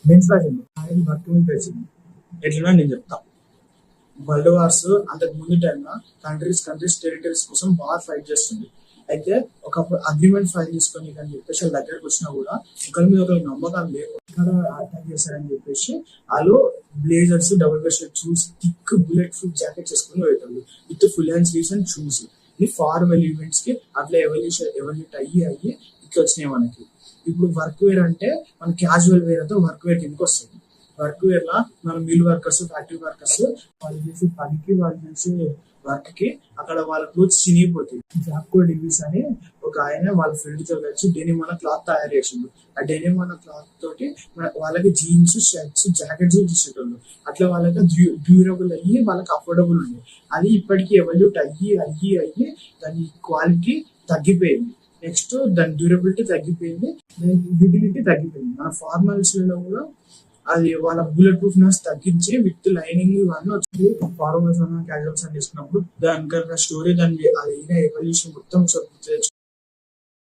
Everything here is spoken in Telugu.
బెంచ్ ఫ్యాషన్ ఆయన వర్క్ మీద వచ్చింది. ఎట్లా నేను చెప్తా. వరల్డ్ వార్స్ అంతకు ముందు టైంలో కంట్రీస్ టెరిటరీస్ కోసం వార్ ఫైట్ చేస్తుంది. అయితే ఒకప్పుడు అగ్రిమెంట్ ఫైల్ చేసుకొని అని చెప్పేసి వాళ్ళ దగ్గరకు వచ్చినా కూడా ఒకరి మీద ఒకరికి నమ్మకం లేవు, ఇక్కడ అటాక్ చేశారని చెప్పేసి వాళ్ళు blazers, double breast shoes, thick bullet proof jacket చేసుకుని పోయేటోళ్ళు with full hand sleeves and shoes. ఇది ఫార్మల్ ఈవెంట్స్ కి అట్లా ఎవల్యూట్ అయ్యి ఇట్లా వచ్చినాయి మనకి. ఇప్పుడు వర్క్ వేర్ అంటే మన క్యాజువల్ వేర్ అయితే వర్క్ వేర్ కిందకి వస్తుంది. వర్క్ వేర్ లా మన మిల్ వర్కర్స్, ఫ్యాక్టరీ వర్కర్స్ వాళ్ళు చేసే పనికి, వాళ్ళు చేసే వర్క్ కి అక్కడ వాళ్ళ క్లోత్స్ చినిగిపోతాయి. జాబ్కో డివిస్ అని ఒక ఆయన వాళ్ళ ఫ్రెండ్ తో కలిసి డెనిమ్ అన్న క్లాత్ తయారు చేసిండు. ఆ డెనిమ్ అన్న క్లాత్ తోటి వాళ్ళకి జీన్స్, షర్ట్స్, జాకెట్స్ తీసేటోళ్ళు. అట్లా వాళ్ళకి డ్యూరబుల్ అయ్యి వాళ్ళకి అఫోర్డబుల్ ఉంది. అది ఇప్పటికీ ఎవల్యూట్ అయ్యి దాని క్వాలిటీ తగ్గిపోయింది. నెక్స్ట్ దాని డ్యూరబిలిటీ తగ్గిపోయింది, దాని యూటిలిటీ తగ్గిపోయింది. మన ఫార్మల్స్ లో కూడా అది వాళ్ళ బుల్లెట్ ప్రూఫ్నెస్ తగ్గించి విత్ లైనింగ్ ఇవన్నీ వచ్చింది. ఫార్మల్స్ అన్న క్యాజువల్స్ అని తీసుకున్నప్పుడు దాని స్టోరీ, దాని అది ఎవల్యూషన్ మొత్తం